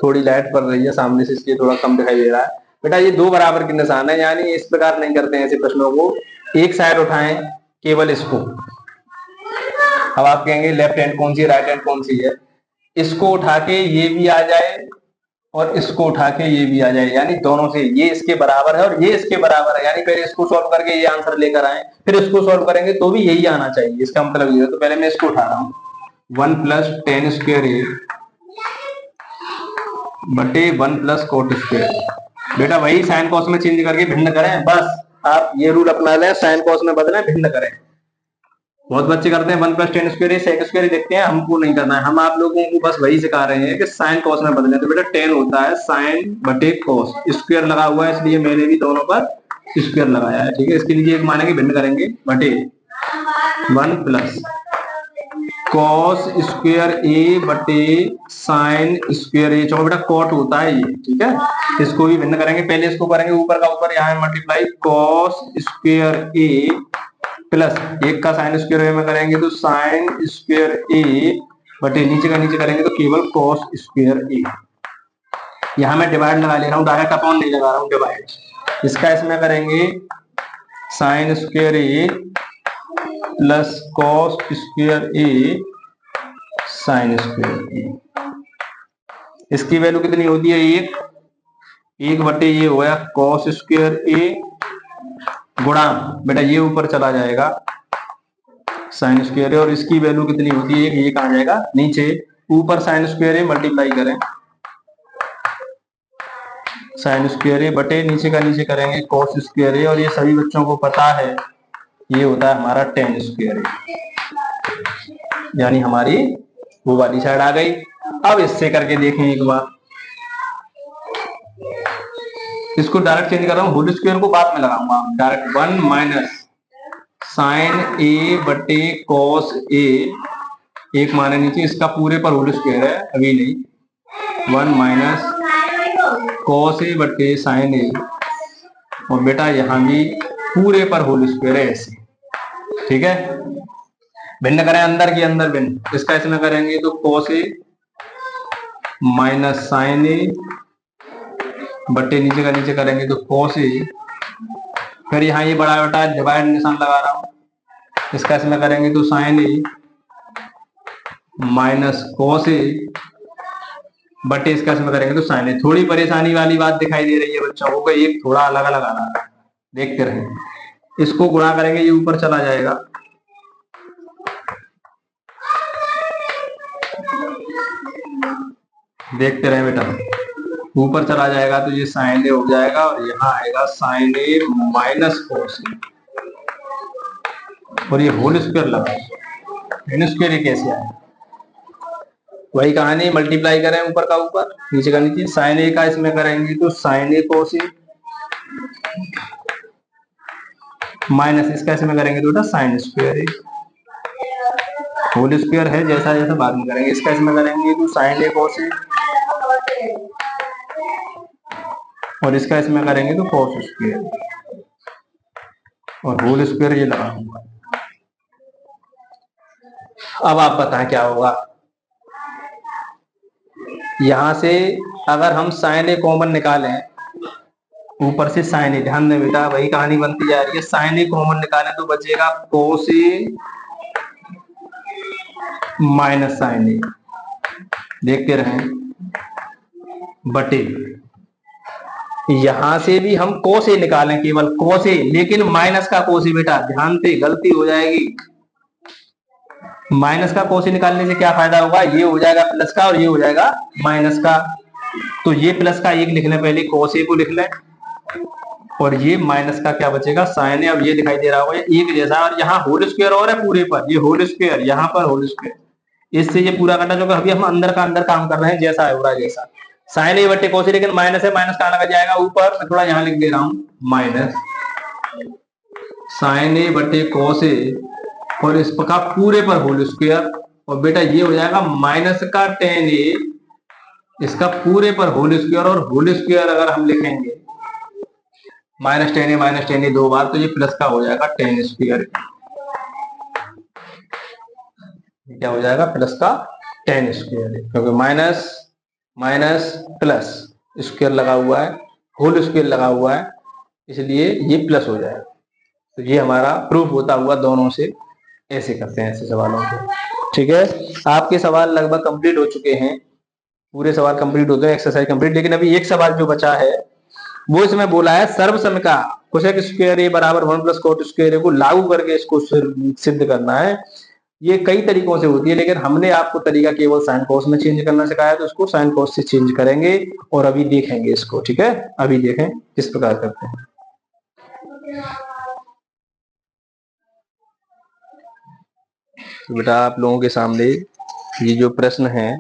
थोड़ी लाइट पड़ रही है सामने से, इसलिए थोड़ा कम दिखाई दे रहा है। बेटा ये दो बराबर के निशान है, यानी इस प्रकार नहीं करते हैं ऐसे प्रश्नों को। एक साइड उठाएं, केवल इसको। अब आप कहेंगे लेफ्ट हैंड कौन सी है, राइट हैंड कौन सी है। इसको उठा के ये भी आ जाए और इसको उठा के ये भी आ जाए, यानी दोनों से ये इसके बराबर है और ये इसके बराबर है, यानी पहले इसको सॉल्व करके ये आंसर लेकर आए, फिर इसको सॉल्व करेंगे तो भी यही आना चाहिए। इसका मतलब ये है, तो पहले मैं इसको उठा रहा हूँ, 1 प्लस टेन स्क्वायर ए बटे 1 प्लस कोट स्क्वायर। बेटा वही साइन कॉस में चेंज करके भिन्न करें, बस आप ये रूल अपना लें, साइन कॉस में बदलें, भिन्न करें। बहुत बच्चे करते हैं 1 plus tan square sec square देखते हैं, हमको नहीं करना है। हम आप लोगों को बस वही सिखा रहे हैं कि साइन कॉस में बदलें। तो बेटा 10 होता है साइन बटे कॉस, स्क्वायर लगा हुआ है इसलिए मैंने भी दोनों पर स्क्वायर लगाया है, ठीक है। इसके नीचे एक मानेंगे, भिन्न करेंगे, बटे 1 प्लस कॉस स्क्वायर ए बटे साइन स्क्वायर ए। चलो बेटा कॉट होता है ये, ठीक है। इसको भी भिन्न करेंगे, पहले इसको करेंगे ऊपर का ऊपर, यहाँ multiply cos square A plus एक का साइन स्क्वायर में करेंगे तो साइन स्क्वायर ए बटे नीचे का नीचे करेंगे तो केवल कॉस स्क्वायर ए। यहां मैं डिवाइड लगा ले रहा हूं, डायरेक्ट अपॉन नहीं लगा रहा हूं, डिवाइड। इसका इसमें करेंगे sign square A plus cos square A sign square ए। इसकी वैल्यू कितनी होती है, एक बटे ये होया कॉस स्क्वायर ए गुणा, बेटा ये ऊपर चला जाएगा साइन स्क्वायर ए, और इसकी वैल्यू कितनी होती है, ये कहां जाएगा नीचे, ऊपर साइन स्क्वायर ए मल्टीप्लाई करें साइन स्क्वायर ए बटे नीचे का नीचे करेंगे कॉस स्क्वायर ए, और ये सभी बच्चों को पता है ये होता है हमारा टेन स्क्वायर ए, यानी हमारी वो वाली साइड आ गई। अब इससे करके देखें एक बार, इसको डायरेक्ट चेंज कर रहा हूँ, होल स्क्वायर को बाद में लगाऊंगा डायरेक्ट। 1 माइनस साइन ए बटे कॉस ए, एक माने नीचे, इसका पूरे पर होल स्क्वायर है, अभी नहीं, 1 माइनस कॉस ए बटे साइन ए, और बेटा यहां भी पूरे पर होल स्क्वायर है ऐसे, ठीक है। भिन्न करें, अंदर की अंदर भिन्न, इसका इसमें करेंगे तो कॉस ए माइनस साइन ए बटे नीचे का नीचे करेंगे तो कॉस ए, फिर यहाँ ये बड़ा बटा डिवाइड निशान लगा रहा हूं, इसका इसमें करेंगे तो sign A minus cos A बटे इसका इसमें करेंगे तो साइन ए। थोड़ी परेशानी वाली बात दिखाई दे रही है बच्चों को, एक थोड़ा अलग अलग आ रहा है, देखते रहें। इसको गुणा करेंगे, ये ऊपर चला जाएगा, देखते रहे बेटा, ऊपर चला जाएगा तो ये साइन ए हो जाएगा, और यहाँ आएगा sign A minus cos A, और ये होल स्क्वायर लगा, स्क्वायर कैसे आए, वही कहानी, मल्टीप्लाई करें ऊपर का ऊपर नीचे का नीचे, साइन ए का इसमें करेंगे तो sign A cos A minus इसका इसमें करेंगे तो बेटा साइन स्क्वायर ए। होल स्क्वायर है, जैसा जैसा बाद में करेंगे। इसका इसमें करेंगे तो साइन ए कॉस ए, और इसका इसमें करेंगे तो कॉस स्क्वायर, और होल स्क्वायर ये लगा हुआ। अब आप बताएं क्या होगा। यहां से अगर हम साइन ए कॉमन निकालें, ऊपर से साइन ए, ध्यान दें बेटा वही कहानी बनती जा रही है। साइन ए कॉमन निकालें तो बचेगा कोस ए माइनस साइन ए, देखते रहें, बटे यहां से भी हम कोस ए निकालें, केवल कोस ए, लेकिन माइनस का कोस ए बेटा, ध्यान से गलती हो जाएगी। माइनस का कोस ए निकालने से क्या फायदा होगा, ये हो जाएगा प्लस का और ये हो जाएगा माइनस का। तो ये प्लस का एक लिख लें, पहले कोस ए को लिख लें, और ये माइनस का क्या बचेगा, साइन ए। अब ये दिखाई दे रहा होगा ये एक जैसा, और यहाँ होल स्क्वायर और है पूरे पर, ये होल स्क्वायर, यहाँ पर होल स्क्वायर, इससे ये पूरा करना, जो अभी हम अंदर का अंदर काम कर रहे हैं, जैसा है पूरा जैसा। साइन ए बटे कोस ए, लेकिन माइनस है, माइनस कहां लगा जाएगा ऊपर, मैं थोड़ा यहाँ लिख दे रहा हूं, माइनस साइन ए बटे कोस ए, और इसका पूरे पर होल स्क्वायर, और बेटा ये हो जाएगा माइनस का टेन ए, इसका पूरे पर होल स्क्वायर, और होल स्क्वायर अगर हम लिखेंगे माइनस टेन ए दो बार, तो ये प्लस का हो जाएगा टेन स्क्वायर, क्या हो जाएगा प्लस का टेन स्क्वायर, क्योंकि माइनस माइनस प्लस स्क्वायर लगा हुआ है, होल स्क्वायर लगा हुआ है, इसलिए ये प्लस हो जाएगा। तो ये हमारा प्रूफ होता हुआ दोनों से ऐसे करते हैं ऐसे सवालों को। ठीक है, आपके सवाल लगभग कंप्लीट हो चुके हैं, पूरे सवाल कंप्लीट होते हैं, एक्सरसाइज कंप्लीट। लेकिन अभी एक सवाल जो बचा है वो इसमें बोला है सर्वसमिका कोसेक स्क्वायर ए बराबर 1 प्लस कोट स्क्वायर ए को लागू करके इसको सिद्ध करना है। ये कई तरीकों से होती है, लेकिन हमने आपको तरीका केवल साइन कोस में चेंज करना सिखाया, तो उसको साइन कोस से चेंज करेंगे और अभी देखेंगे इसको। ठीक है, अभी देखें किस प्रकार करते हैं। तो बेटा आप लोगों के सामने ये जो प्रश्न है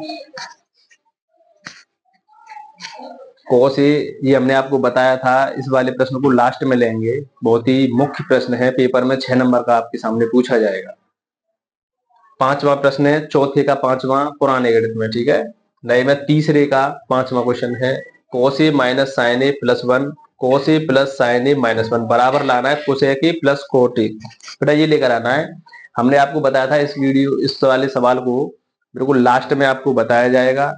कोस ए, ये हमने आपको बताया था, इस वाले प्रश्न को लास्ट में लेंगे, बहुत ही मुख्य प्रश्न है, पेपर में 6 नंबर का आपके सामने पूछा जाएगा। 5वां प्रश्न है, चौथे का 5वां पुराने गणित में। ठीक है, नए में तीसरे का 5वां क्वेश्चन है, कोस ए minus sine A plus 1, cos A plus sine A minus 1 बराबर लाना है cosec A plus cot A. बेटा ये लेकर आना है, हमने आपको बताया था इस वाले सवाल को बिल्कुल लास्ट में आपको बताया जाएगा,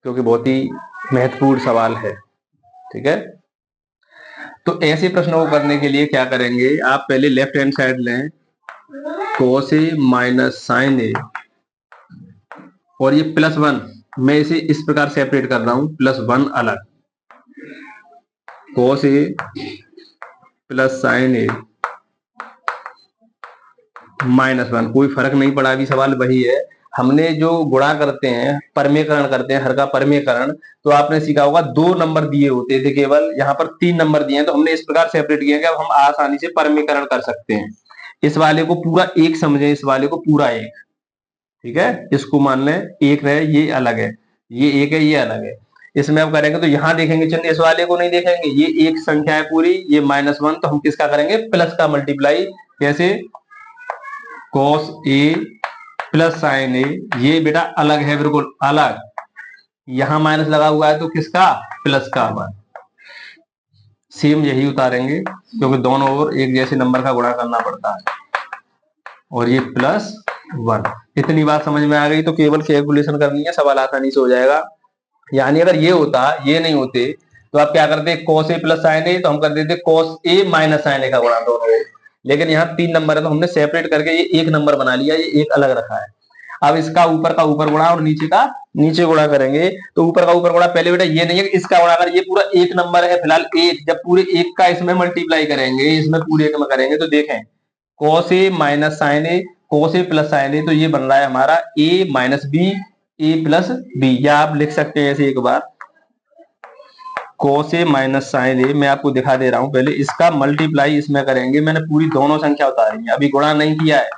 क्योंकि बहुत ही महत्वपूर्ण सवाल है। ठीक है, तो ऐसे प्रश्नों को करने के लिए क्या करेंगे, आप पहले लेफ्ट हैंड साइड लें, कोस ए माइनस साइन ए, और ये प्लस 1, मैं इसे इस प्रकार सेपरेट कर रहा हूं, प्लस 1 अलग, कोस ए प्लस साइन ए माइनस 1, कोई फर्क नहीं पड़ा, अभी सवाल वही है। हमने जो गुणा करते हैं, परमीकरण करते हैं, हर का परमीकरण, तो आपने सीखा होगा 2 नंबर दिए होते थे केवल, यहाँ पर 3 नंबर दिए हैं, तो हमने इस प्रकार सेपरेट किया कि अब हम आसानी से परमीकरण कर सकते हैं। इस वाले को पूरा एक समझे, इस वाले को पूरा एक, ठीक है, इसको मान लें एक है, ये अलग है, ये एक है, ये अलग है। इसमें अब करेंगे तो यहाँ देखेंगे, चलिए इस वाले को नहीं देखेंगे, ये एक संख्या है पूरी, ये -1, तो हम किसका करेंगे, प्लस का मल्टीप्लाई, कैसे, कॉस ए प्लस साइन ए, ये बेटा अलग है, बिल्कुल अलग, यहां माइनस लगा हुआ है तो किसका, प्लस का। सेम यही उतारेंगे, क्योंकि दोनों ओर एक जैसे नंबर का गुणा करना पड़ता है, और ये +1। इतनी बात समझ में आ गई, तो केवल कैलकुलेशन करनी है, सवाल आसानी से हो जाएगा। यानी अगर ये होता, ये नहीं होते, तो आप क्या करते, cos a plus sine A, तो हम कर देते cos a माइनस साइन ए का गुणा दोनों ओर। लेकिन यहाँ 3 नंबर है, तो हमने सेपरेट करके ये एक नंबर बना लिया, ये एक अलग रखा है। अब इसका ऊपर का ऊपर गुणा और नीचे का नीचे गुणा करेंगे, तो ऊपर का ऊपर गुणा पहले बेटा ये नहीं है कि इसका गुणा कर, ये पूरा एक नंबर है फिलहाल एक, जब पूरे एक का इसमें मल्टीप्लाई करेंगे, इसमें पूरे एक में करेंगे, तो देखें cos a minus sine A, cos a plus sine A, तो ये बन रहा है हमारा a minus B, a plus B, या आप लिख सकते हैं ऐसे एक बार, cos a minus sine A, मैं आपको दिखा दे रहा हूं, पहले इसका मल्टीप्लाई इसमें करेंगे, मैंने पूरी दोनों संख्या उतारी है, अभी गुणा नहीं किया है,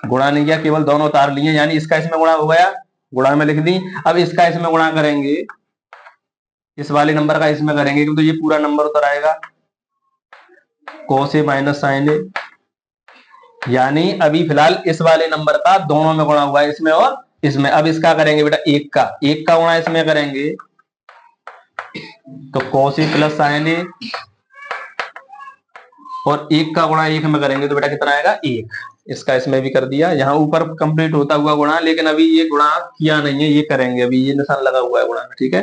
गुणा नहीं किया, केवल दोनों उतार लिए, यानी इसका इसमें गुणा हो गया, गुणा में लिख दी। अब इसका इसमें गुणा करेंगे, इस वाले नंबर का इसमें करेंगे, तो ये पूरा नंबर उतर आएगा, cos a माइनस साइन ए यानी अभी फिलहाल इस वाले नंबर का दोनों में गुणा हुआ है, इसमें और इसमें। अब इसका करेंगे बेटा एक का गुणा इसमें करेंगे तो cos ए प्लस साइन ए, और एक का गुणा एक में करेंगे तो बेटा कितना आएगा एक। इसका इसमें भी कर दिया, यहाँ ऊपर कंप्लीट होता हुआ गुणा, लेकिन अभी ये गुणा किया नहीं है, ये करेंगे अभी, ये निशान लगा हुआ है गुणा में, ठीक है।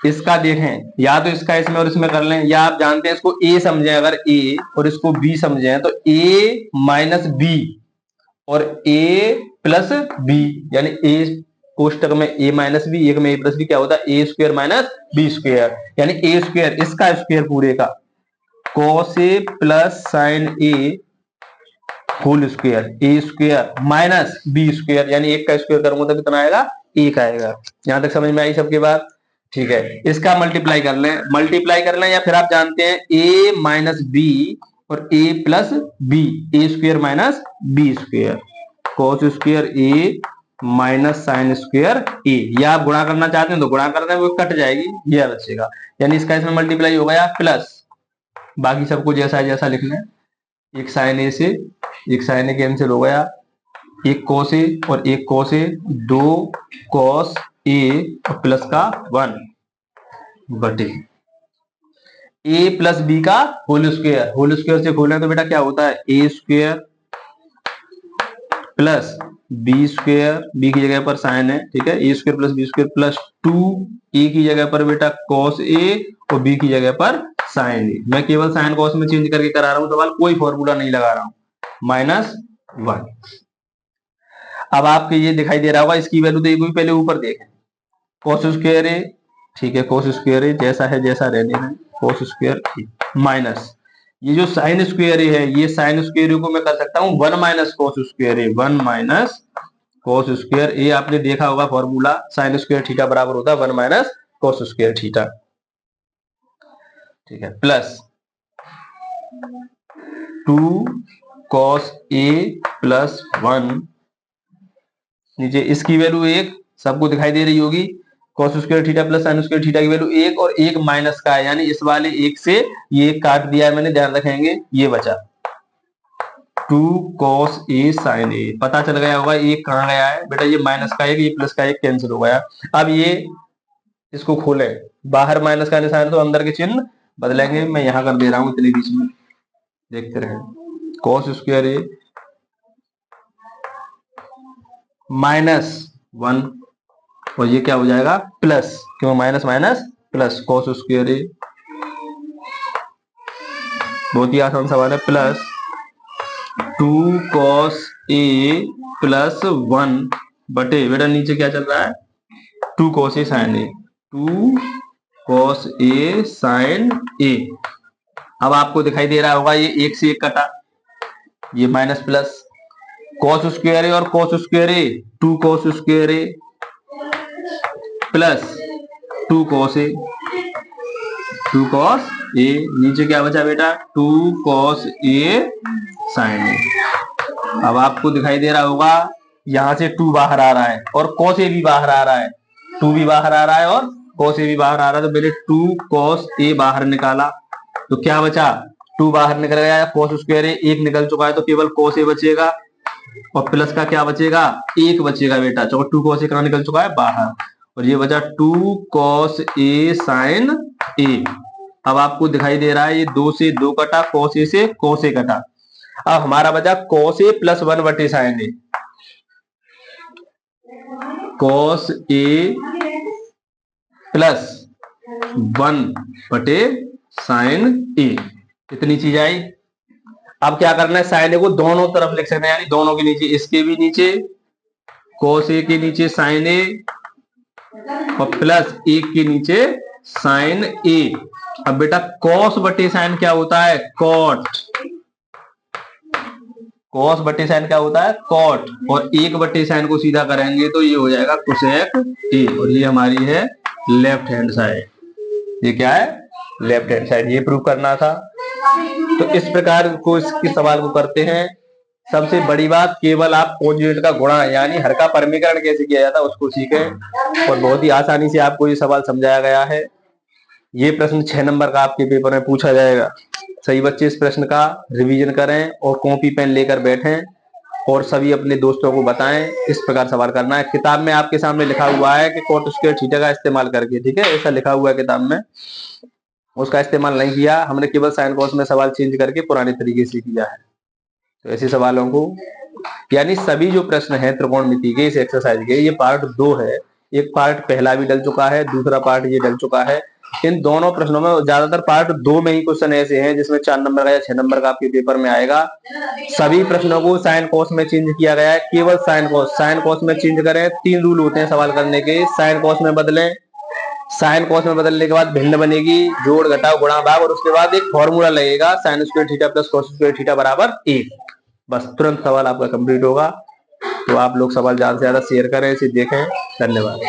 इसका देखें, या तो इसका इसमें और इसमें कर लें, या आप जानते हैं इसको ए समझें, अगर ए और इसको बी समझें तो ए माइनस बी और ए प्लस बी, यानी ए कोष्टक में ए माइनस बी, एक में ए प्लस बी, क्या होता है A square minus B square, यानी ए स्क्वायर इसका स्क्वायर पूरे का cos A plus sine A whole square, A square minus B square, यानी एक का स्क्वायर करूंगा तो कितना आएगा एक आएगा। यहां तक समझ में आई सबके बात, ठीक है। इसका मल्टीप्लाई कर लें, या फिर आप जानते हैं ए माइनस बी और A plus B, A square minus B square, cos square A minus sine square A, या आप गुणा करना चाहते हैं तो गुणा करना है, वो कट जाएगी, ये बचेगा, यानी इसका इसमें मल्टीप्लाई हो गया, प्लस बाकी सबको जैसा है जैसा लिख लें, एक साइन ए से एक साइन ए कैंसिल हो गया, एक कोस ए और एक कोस ए, दो कोस ए और प्लस का 1 बटे ए प्लस बी का होल स्क्वायर से खोलें तो बेटा क्या होता है A square plus B square, B की जगह पर साइन है, ठीक है, A square plus B square plus 2 A की जगह पर बेटा कॉस ए और बी की जगह पर साइन ए, मैं केवल साइन कॉस में चेंज करके करा रहा हूं, सवाल कोई फॉर्मूला नहीं लगा रहा हूं, -1। अब आपको ये दिखाई दे रहा होगा, इसकी वैल्यू तो एक भी पहले ऊपर देखें, कॉस स्क्वायर ए, ठीक है, कॉस स्क्वायर ए जैसा है जैसा रहने में, कॉस स्क्वायर ए माइनस ये जो साइन स्क्वायर ए है, ये साइन स्क्वायर ए को मैं कर सकता हूं 1 माइनस कॉस स्क्वायर ए, 1 माइनस कॉस स्क्वायर ए, आपने देखा होगा फॉर्मूला, साइन स्क्वायर थीटा बराबर होता है 1 माइनस कॉस स्क्वायर थीटा, ठीक है, प्लस 2 कॉस ए प्लस 1, नीचे इसकी वैल्यू 1 सबको दिखाई दे रही होगी, cos square theta plus sign square theta की वैल्यू 1 और 1 माइनस का है, यानी इस वाले 1 से ये काट दिया है मैंने, ध्यान रखेंगे, ये बचा 2 cos ए साइन ए, पता चल गया होगा एक कहां गया है बेटा, ये माइनस का एक, ये प्लस का एक कैंसिल हो गया। अब ये इसको खोले, बाहर माइनस का निशान तो अंदर के चिन्ह बदलेंगे, मैं यहां कर दे रहा हूं इतने बीच में, देखते रहे, cos स्क्वायर ए -1 और ये क्या हो जाएगा प्लस, क्यों minus minus plus, cos square A, बहुत ही आसान सवाल है, प्लस 2 cos ए प्लस 1 बटे बेटा नीचे क्या चल रहा है 2 cos ए साइन ए, 2 cos ए साइन ए। अब आपको दिखाई दे रहा होगा ये एक से एक कटा, ये माइनस प्लस, cos स्क्वायर ए और cos square A, 2 cos square A plus 2 cos A, 2 cos ए, नीचे क्या बचा बेटा 2 cos ए साइन ए। अब आपको दिखाई दे रहा होगा यहां से 2 बाहर आ रहा है और cos ए भी बाहर आ रहा है, 2 भी बाहर आ रहा है और cos ए भी बाहर आ रहा है, तो पहले 2 cos ए बाहर निकाला तो क्या बचा 2 बाहर निकल गया, cos स्क्वायर ए 1 निकल चुका है तो केवल cos ए बचेगा और प्लस का क्या बचेगा 1 बचेगा बेटा, चलो 2 cos ए कहां निकल चुका है बाहर, और ये बचा 2 cos ए साइन ए। अब आपको दिखाई दे रहा है ये 2 से 2 कटा, cos ए से cos ए कटा, अब हमारा बचा cos ए प्लस 1 बटे sign A, cos A plus 1 बटे साइन ए, कितनी चीज आई। अब क्या करना है, साइन ए को दोनों तरफ लिख सकते हैं, यानी दोनों के नीचे, इसके भी नीचे cos ए के नीचे साइन ए और प्लस 1 के नीचे साइन ए। अब बेटा cos बटे साइन क्या होता है cot, cos बटे साइन क्या होता है cot, और 1 बटे साइन को सीधा करेंगे तो ये हो जाएगा cosec ए, और ये हमारी है लेफ्ट हैंड साइड, ये क्या है लेफ्ट हैंड साइड, ये प्रूव करना था। तो इस प्रकार को इसके सवाल को करते हैं। सबसे बड़ी बात केवल आप कॉन्जुगेट का गुणा यानी हर का परमीकरण कैसे किया जाता है उसको सीखें, और बहुत ही आसानी से आपको ये सवाल समझाया गया है। ये प्रश्न 6 नंबर का आपके पेपर में पूछा जाएगा। सही बच्चे इस प्रश्न का रिवीजन करें और कॉपी पेन लेकर बैठें और सभी अपने दोस्तों को बताएं। इस प्रकार सवाल करना है। किताब में आपके सामने लिखा हुआ है कि कॉट स्क्वायर थीटा का इस्तेमाल करके, ठीक है, ऐसा लिखा हुआ है किताब में, उसका इस्तेमाल नहीं किया हमने, केवल साइन कॉस में सवाल चेंज करके पुराने तरीके से किया है। तो ऐसे सवालों को, यानी सभी जो प्रश्न है त्रिकोणमिति के इस एक्सरसाइज के, ये पार्ट 2 है। एक पार्ट पहला भी डल चुका है, दूसरा पार्ट ये डल चुका है। इन दोनों प्रश्नों में ज्यादातर पार्ट 2 में ही क्वेश्चन ऐसे हैं जिसमें 4 नंबर का या 6 नंबर का आपके पेपर में आएगा। सभी प्रश्नों को साइन कॉस में चेंज किया गया है, केवल साइन कॉस में चेंज करें। 3 रूल होते हैं सवाल करने के। साइन कॉस में बदलें, साइन कॉस में बदलने के बाद भिन्न बनेगी, जोड़ घटाव गुणा भाग, और उसके बाद एक फॉर्मूला लगेगा, sign square theta plus cos square theta बराबर 1। बस तुरंत सवाल आपका कंप्लीट होगा। तो आप लोग सवाल ज्यादा से ज्यादा शेयर करें, इसे देखें। धन्यवाद।